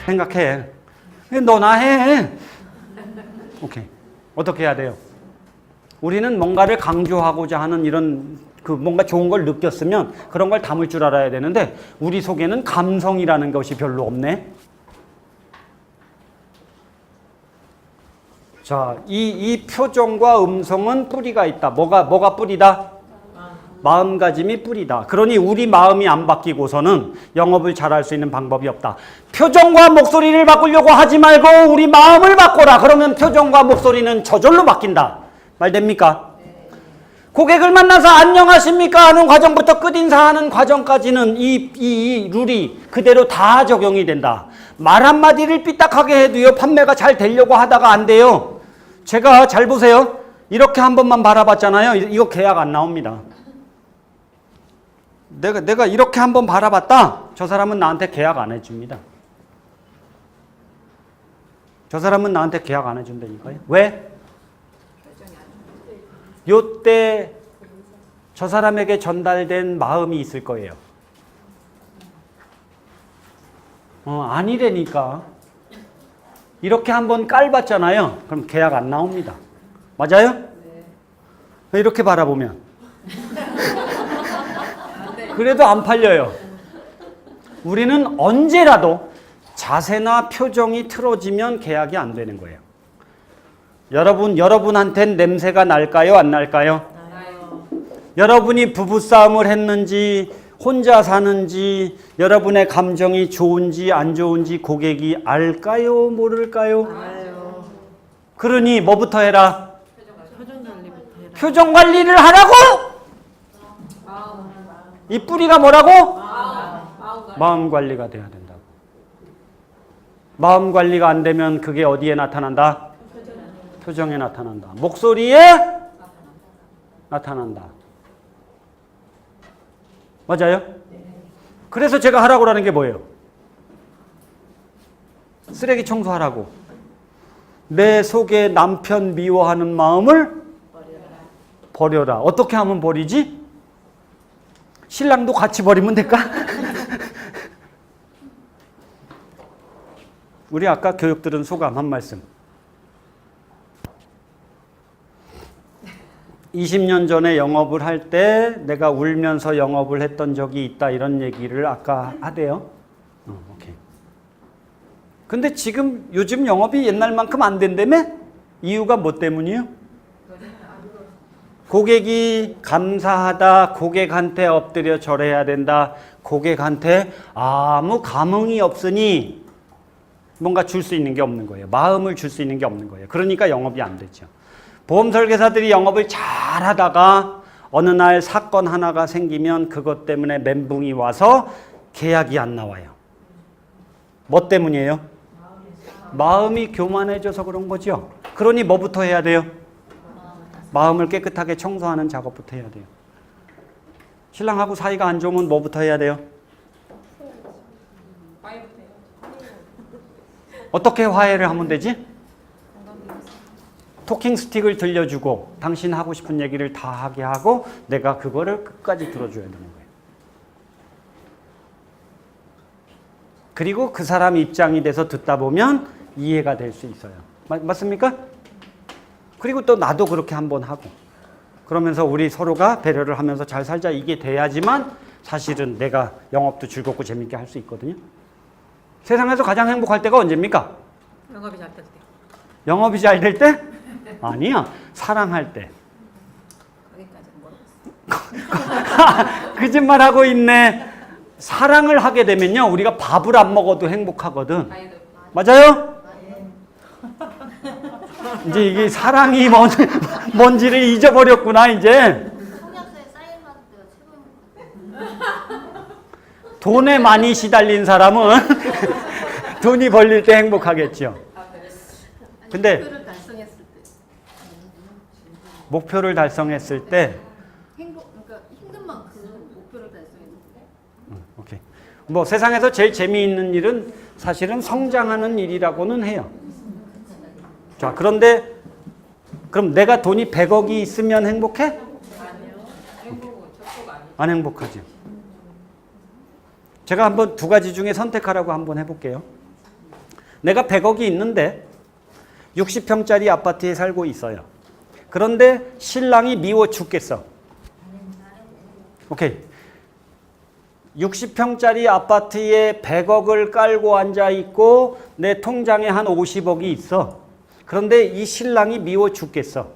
생각해. 너나 해. 오케이. 어떻게 해야 돼요? 우리는 뭔가를 강조하고자 하는 이런 뭔가 좋은 걸 느꼈으면 그런 걸 담을 줄 알아야 되는데 우리 속에는 감성이라는 것이 별로 없네. 자, 이 표정과 음성은 뿌리가 있다. 뭐가 뿌리다? 마음가짐이 뿌리다. 그러니 우리 마음이 안 바뀌고서는 영업을 잘할 수 있는 방법이 없다. 표정과 목소리를 바꾸려고 하지 말고 우리 마음을 바꿔라. 그러면 표정과 목소리는 저절로 바뀐다. 말 됩니까? 고객을 만나서 안녕하십니까 하는 과정부터 끝인사하는 과정까지는 이 룰이 그대로 다 적용이 된다. 말 한마디를 삐딱하게 해도요, 판매가 잘 되려고 하다가 안 돼요. 제가 잘 보세요. 이렇게 한 번만 바라봤잖아요. 이거 계약 안 나옵니다. 내가 이렇게 한 번 바라봤다. 저 사람은 나한테 계약 안 해줍니다. 저 사람은 나한테 계약 안 해준다니까요. 왜? 요때 저 사람에게 전달된 마음이 있을 거예요. 아니라니까. 이렇게 한번 깔봤잖아요. 그럼 계약 안 나옵니다. 맞아요? 네. 이렇게 바라보면. 그래도 안 팔려요. 우리는 언제라도 자세나 표정이 틀어지면 계약이 안 되는 거예요. 여러분한텐 냄새가 날까요? 안 날까요? 나요. 여러분이 부부싸움을 했는지 혼자 사는지 여러분의 감정이 좋은지 안 좋은지 고객이 알까요? 모를까요? 알아요. 그러니 뭐부터 해라? 표정 관리를 하라고? 이 뿌리가 뭐라고? 마음 관리가 돼야 된다고. 마음 관리가 안 되면 그게 어디에 나타난다? 표정에 나타난다. 목소리에 나타난다. 맞아요? 그래서 제가 하라고 하는 게 뭐예요? 쓰레기 청소하라고. 내 속에 남편 미워하는 마음을 버려라. 어떻게 하면 버리지? 신랑도 같이 버리면 될까? 우리 아까 교육 들은 소감 한 말씀. 20년 전에 영업을 할 때 내가 울면서 영업을 했던 적이 있다 이런 얘기를 아까 하대요. 오케이. 근데 요즘 영업이 옛날만큼 안 된다며? 이유가 뭐 때문이에요? 고객이 감사하다, 고객한테 엎드려 절해야 된다, 고객한테 아무 감흥이 없으니 뭔가 줄 수 있는 게 없는 거예요. 마음을 줄 수 있는 게 없는 거예요. 그러니까 영업이 안 되죠. 보험 설계사들이 영업을 잘 하다가 어느 날 사건 하나가 생기면 그것 때문에 멘붕이 와서 계약이 안 나와요. 뭐 때문이에요? 마음이 교만해져서 그런 거죠. 그러니 뭐부터 해야 돼요? 마음을 깨끗하게 청소하는 작업부터 해야 돼요. 신랑하고 사이가 안 좋으면 뭐부터 해야 돼요? 어떻게 화해를 하면 되지? 토킹 스틱을 들려주고 당신 하고 싶은 얘기를 다 하게 하고 내가 그거를 끝까지 들어줘야 되는 거예요. 그리고 그 사람 입장이 돼서 듣다 보면 이해가 될 수 있어요. 맞습니까? 그리고 또 나도 그렇게 한번 하고 그러면서 우리 서로가 배려를 하면서 잘 살자 이게 돼야지만 사실은 내가 영업도 즐겁고 재밌게 할 수 있거든요. 세상에서 가장 행복할 때가 언제입니까? 영업이 잘 될 때. 영업이 잘 될 때? 아니야. 사랑할 때. 거기까지는 거짓말하고 있네. 사랑을 하게 되면요. 우리가 밥을 안 먹어도 행복하거든. 맞아요? 이제 이게 사랑이 뭔지를 잊어버렸구나 이제. 돈에 많이 시달린 사람은 돈이 벌릴 때 행복하겠죠. 근데 목표를 달성했을 때 그러니까 힘든 만큼 목표를 달성했을 때. 오케이. 뭐 세상에서 제일 재미있는 일은 사실은 성장하는 일이라고는 해요. 자, 그런데 그럼 내가 돈이 100억이 있으면 행복해? 아니요. 안 행복하죠. 제가 한번 두 가지 중에 선택하라고 한번 해볼게요. 내가 100억이 있는데 60평짜리 아파트에 살고 있어요. 그런데 신랑이 미워 죽겠어. 오케이. 60평짜리 아파트에 100억을 깔고 앉아 있고 내 통장에 한 50억이 있어. 그런데 이 신랑이 미워 죽겠어.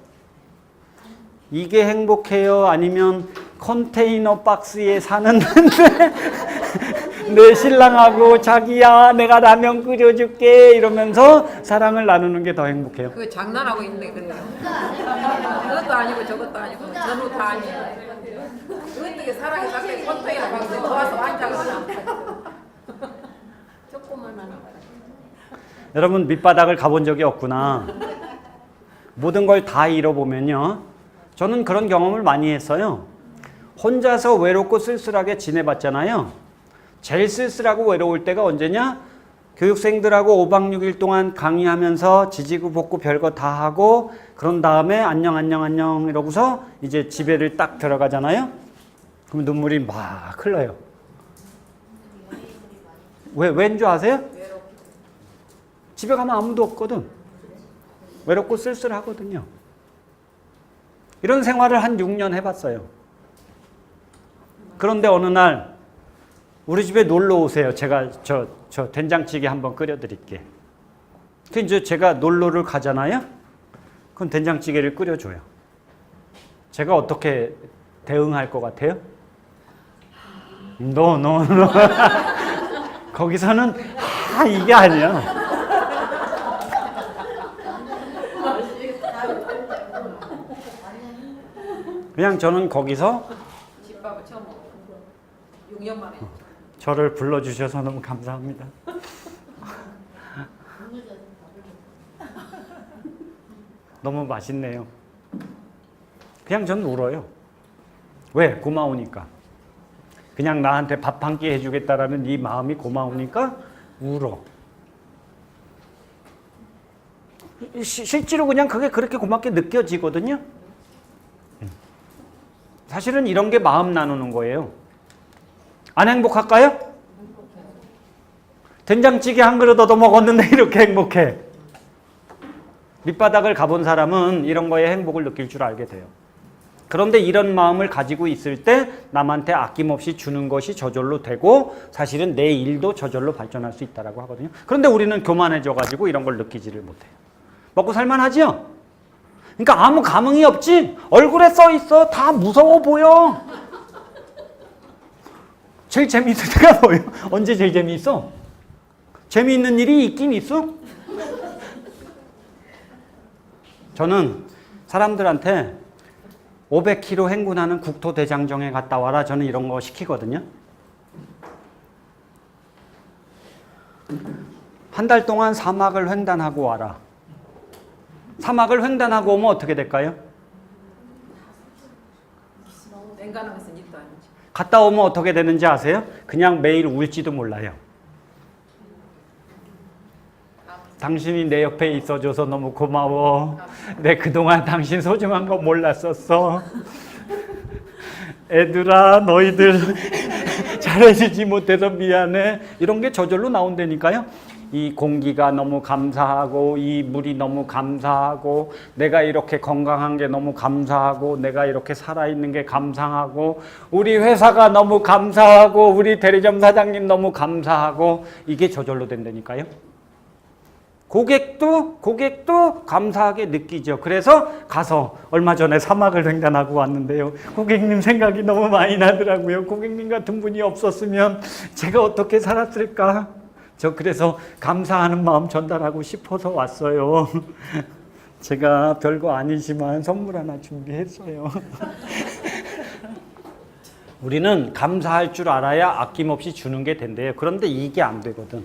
이게 행복해요? 아니면 컨테이너 박스에 사는 내 신랑하고 자기야 내가 라면 끓여줄게 이러면서 사랑을 나누는 게 더 행복해요? 그 장난하고 있네 그래요. 그것도 아니고 저것도 아니고 전부 다 아니에요. 어떻게 사랑이 싹게 컨테이너 박스에 모아서 앉아서 조금만 하나. 여러분 밑바닥을 가본 적이 없구나. 모든 걸 다 잃어보면요. 저는 그런 경험을 많이 했어요. 혼자서 외롭고 쓸쓸하게 지내봤잖아요. 제일 쓸쓸하고 외로울 때가 언제냐? 교육생들하고 5박 6일 동안 강의하면서 지지고 볶고 별거 다 하고 그런 다음에 안녕 안녕 안녕 이러고서 이제 집에를 딱 들어가잖아요. 그럼 눈물이 막 흘러요. 왠 줄 아세요? 집에 가면 아무도 없거든. 외롭고 쓸쓸하거든요. 이런 생활을 한 6년 해봤어요. 그런데 어느 날 우리 집에 놀러 오세요. 제가 저 된장찌개 한번 끓여드릴게. 그 이제 제가 놀러를 가잖아요. 그럼 된장찌개를 끓여줘요. 제가 어떻게 대응할 것 같아요? No. 거기서는 이게 아니야. 그냥 저는 거기서 집밥을 처음 먹어. 6년 만에. 저를 불러주셔서 너무 감사합니다. 너무 맛있네요. 그냥 전 울어요. 왜? 고마우니까. 그냥 나한테 밥 한 끼 해주겠다라는 이 마음이 고마우니까 울어. 실제로 그냥 그게 그렇게 고맙게 느껴지거든요. 사실은 이런 게 마음 나누는 거예요. 안 행복할까요? 된장찌개 한 그릇 얻어 먹었는데 이렇게 행복해. 밑바닥을 가본 사람은 이런 거에 행복을 느낄 줄 알게 돼요. 그런데 이런 마음을 가지고 있을 때 남한테 아낌없이 주는 것이 저절로 되고 사실은 내 일도 저절로 발전할 수 있다고 하거든요. 그런데 우리는 교만해져가지고 이런 걸 느끼지를 못해요. 먹고 살만하지요? 그러니까 아무 감흥이 없지? 얼굴에 써 있어. 다 무서워 보여. 제일 재미있을 때가 뭐예요? 언제 제일 재미있어? 재미있는 일이 있긴 있어? 저는 사람들한테 500km 행군하는 국토대장정에 갔다 와라. 저는 이런 거 시키거든요. 한 달 동안 사막을 횡단하고 와라. 사막을 횡단하고 오면 어떻게 될까요? 냉간하면서 일도 아니지. 갔다 오면 어떻게 되는지 아세요? 그냥 매일 울지도 몰라요. 당신이 내 옆에 있어줘서 너무 고마워. 내 그동안 당신 소중한 거 몰랐었어. 애들아 너희들 잘해주지 못해서 미안해. 이런 게 저절로 나온다니까요. 이 공기가 너무 감사하고 이 물이 너무 감사하고 내가 이렇게 건강한 게 너무 감사하고 내가 이렇게 살아있는 게 감사하고 우리 회사가 너무 감사하고 우리 대리점 사장님 너무 감사하고 이게 저절로 된다니까요. 고객도 감사하게 느끼죠. 그래서 가서 얼마 전에 사막을 횡단하고 왔는데요. 고객님 생각이 너무 많이 나더라고요. 고객님 같은 분이 없었으면 제가 어떻게 살았을까? 저 그래서 감사하는 마음 전달하고 싶어서 왔어요. 제가 별거 아니지만 선물 하나 준비했어요. 우리는 감사할 줄 알아야 아낌없이 주는 게 된대요. 그런데 이게 안 되거든.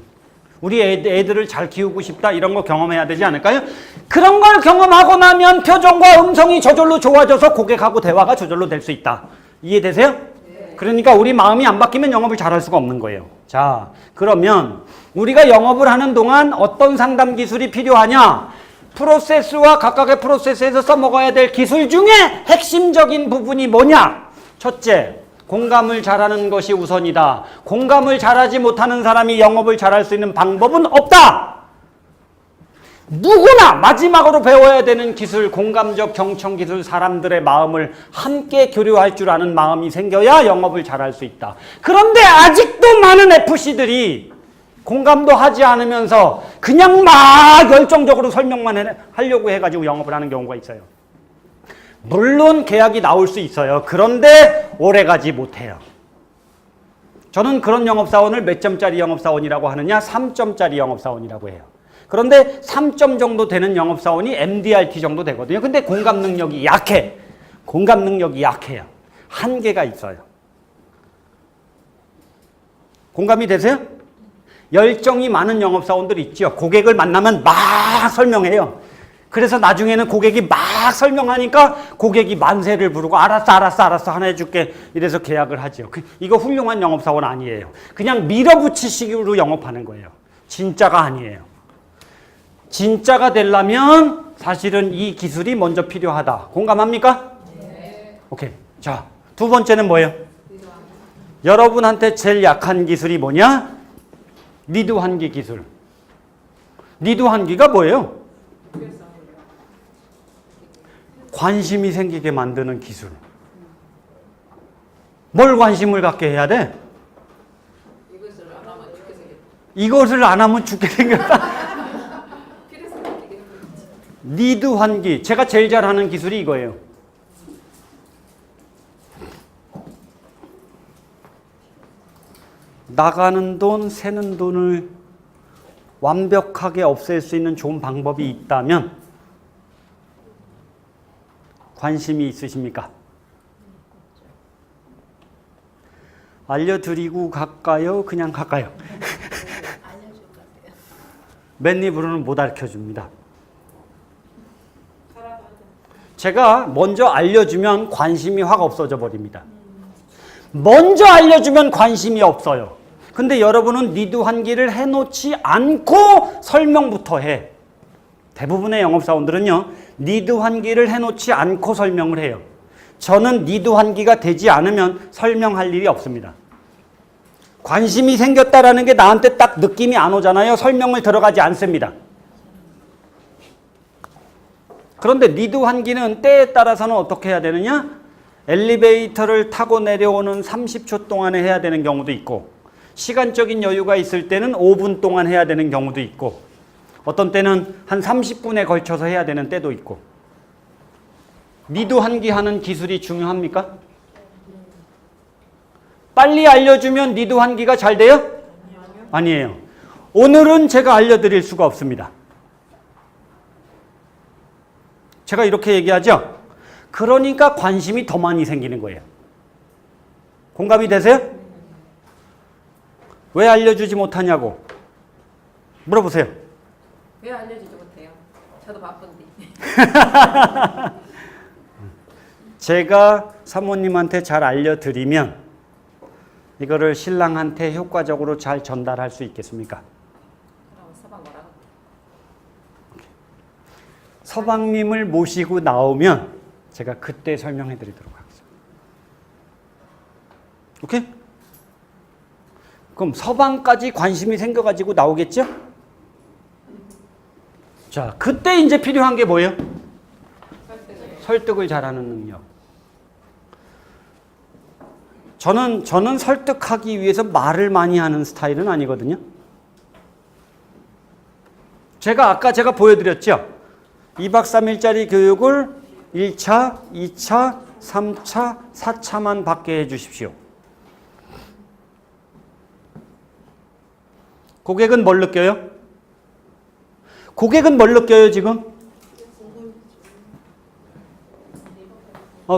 우리 애들을 잘 키우고 싶다 이런 거 경험해야 되지 않을까요? 그런 걸 경험하고 나면 표정과 음성이 저절로 좋아져서 고객하고 대화가 저절로 될 수 있다. 이해되세요? 네. 그러니까 우리 마음이 안 바뀌면 영업을 잘할 수가 없는 거예요. 자, 그러면 우리가 영업을 하는 동안 어떤 상담 기술이 필요하냐? 프로세스와 각각의 프로세스에서 써먹어야 될 기술 중에 핵심적인 부분이 뭐냐? 첫째, 공감을 잘하는 것이 우선이다. 공감을 잘하지 못하는 사람이 영업을 잘할 수 있는 방법은 없다. 누구나 마지막으로 배워야 되는 기술, 공감적 경청 기술, 사람들의 마음을 함께 교류할 줄 아는 마음이 생겨야 영업을 잘할 수 있다. 그런데 아직도 많은 FC들이 공감도 하지 않으면서 그냥 막 열정적으로 설명만 하려고 해가지고 영업을 하는 경우가 있어요. 물론 계약이 나올 수 있어요. 그런데 오래가지 못해요. 저는 그런 영업사원을 몇 점짜리 영업사원이라고 하느냐? 3점짜리 영업사원이라고 해요. 그런데 3점 정도 되는 영업사원이 MDRT 정도 되거든요. 근데 공감 능력이 약해. 공감 능력이 약해요. 한계가 있어요. 공감이 되세요? 열정이 많은 영업사원들 있죠. 고객을 만나면 막 설명해요. 그래서 나중에는 고객이 막 설명하니까 고객이 만세를 부르고 알았어 하나 해줄게 이래서 계약을 하죠. 이거 훌륭한 영업사원 아니에요. 그냥 밀어붙이식으로 영업하는 거예요. 진짜가 아니에요. 진짜가 되려면 사실은 이 기술이 먼저 필요하다. 공감합니까? 네. 오케이. 자, 두 번째는 뭐예요? 여러분한테 제일 약한 기술이 뭐냐? 리드 환기 기술. 리드 환기가 뭐예요? 관심이 생기게 만드는 기술. 뭘 관심을 갖게 해야 돼? 이것을 안 하면 죽게 생겼다. 리드 환기. 제가 제일 잘하는 기술이 이거예요. 나가는 돈, 새는 돈을 완벽하게 없앨 수 있는 좋은 방법이 있다면 관심이 있으십니까? 알려드리고 갈까요? 그냥 갈까요? 맨 입으로는 못 알려줍니다. 제가 먼저 알려주면 관심이 확 없어져 버립니다. 먼저 알려주면 관심이 없어요. 근데 여러분은 리드 환기를 해놓지 않고 설명부터 해. 대부분의 영업사원들은요, 리드 환기를 해놓지 않고 설명을 해요. 저는 리드 환기가 되지 않으면 설명할 일이 없습니다. 관심이 생겼다라는 게 나한테 딱 느낌이 안 오잖아요. 설명을 들어가지 않습니다. 그런데 리드 환기는 때에 따라서는 어떻게 해야 되느냐? 엘리베이터를 타고 내려오는 30초 동안에 해야 되는 경우도 있고, 시간적인 여유가 있을 때는 5분 동안 해야 되는 경우도 있고, 어떤 때는 한 30분에 걸쳐서 해야 되는 때도 있고. 리드 환기 하는 기술이 중요합니까? 빨리 알려주면 리드 환기가 잘 돼요? 아니에요. 오늘은 제가 알려드릴 수가 없습니다. 제가 이렇게 얘기하죠? 그러니까 관심이 더 많이 생기는 거예요. 공감이 되세요? 왜 알려주지 못하냐고 물어보세요. 왜 알려주지 못해요? 저도 바쁜데. 제가 사모님한테 잘 알려드리면 이거를 신랑한테 효과적으로 잘 전달할 수 있겠습니까? 그럼 서방 뭐라고? 서방님을 모시고 나오면 제가 그때 설명해 드리도록 하겠습니다. 오케이? 그럼 서방까지 관심이 생겨가지고 나오겠죠? 자, 그때 이제 필요한 게 뭐예요? 설득을 잘하는 능력. 저는 설득하기 위해서 말을 많이 하는 스타일은 아니거든요. 아까 제가 보여드렸죠? 2박 3일짜리 교육을 1차, 2차, 3차, 4차만 받게 해주십시오. 고객은 뭘 느껴요? 고객은 뭘 느껴요, 지금?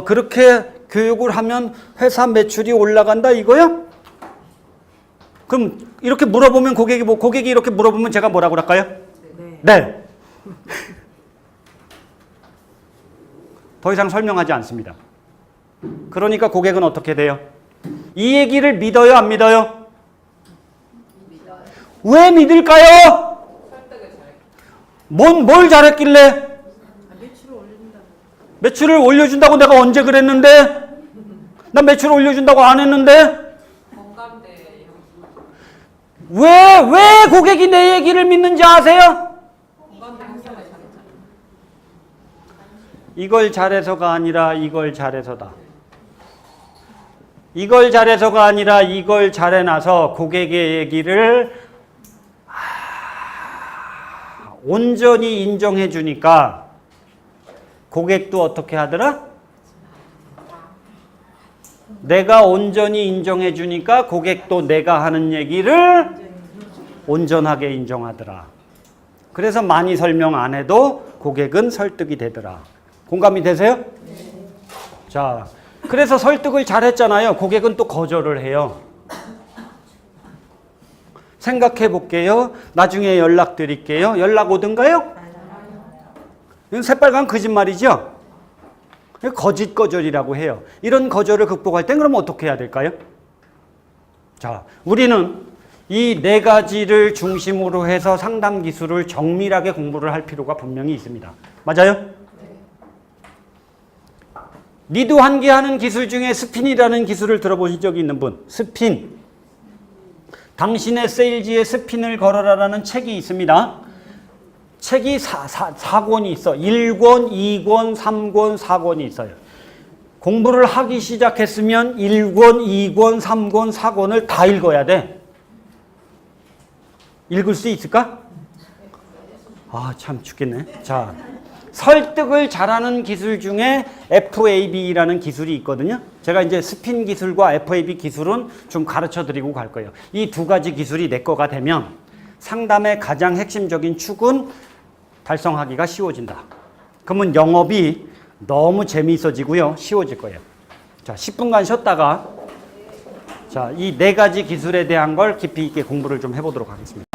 그렇게 교육을 하면 회사 매출이 올라간다 이거요? 그럼 이렇게 물어보면 고객이 이렇게 물어보면 제가 뭐라고 할까요? 네. 더 이상 설명하지 않습니다. 그러니까 고객은 어떻게 돼요? 이 얘기를 믿어요, 안 믿어요? 믿어요. 왜 믿을까요? 뭘 잘했길래? 매출을 올려준다고 내가 언제 그랬는데? 나 매출을 올려준다고 안 했는데? 공감돼요. 왜 고객이 내 얘기를 믿는지 아세요? 공감돼요. 이걸 잘해서가 아니라 이걸 잘해서다. 이걸 잘해서가 아니라 이걸 잘해놔서 고객의 얘기를 온전히 인정해 주니까 고객도 어떻게 하더라? 내가 온전히 인정해 주니까 고객도 내가 하는 얘기를 온전하게 인정하더라. 그래서 많이 설명 안 해도 고객은 설득이 되더라. 공감이 되세요? 자, 그래서 설득을 잘했잖아요. 고객은 또 거절을 해요. 생각해 볼게요. 나중에 연락드릴게요. 연락 오든가요? 이건 새빨간 거짓말이죠? 거짓 거절이라고 해요. 이런 거절을 극복할 땐 그럼 어떻게 해야 될까요? 자, 우리는 이 네 가지를 중심으로 해서 상담 기술을 정밀하게 공부를 할 필요가 분명히 있습니다. 맞아요? 리드 환기하는 기술 중에 스핀이라는 기술을 들어보신 적이 있는 분? 스핀. 당신의 세일즈에 스핀을 걸어라라는 책이 있습니다. 책이 4권이 있어. 1권, 2권, 3권, 4권이 있어요. 공부를 하기 시작했으면 1권, 2권, 3권, 4권을 다 읽어야 돼. 읽을 수 있을까? 아, 참 죽겠네. 자, 설득을 잘하는 기술 중에 FAB라는 기술이 있거든요. 제가 이제 스핀 기술과 FAB 기술은 좀 가르쳐 드리고 갈 거예요. 이 두 가지 기술이 내 거가 되면 상담의 가장 핵심적인 축은 달성하기가 쉬워진다. 그러면 영업이 너무 재미있어지고요. 쉬워질 거예요. 자, 10분간 쉬었다가 자, 이 네 가지 기술에 대한 걸 깊이 있게 공부를 좀 해보도록 하겠습니다.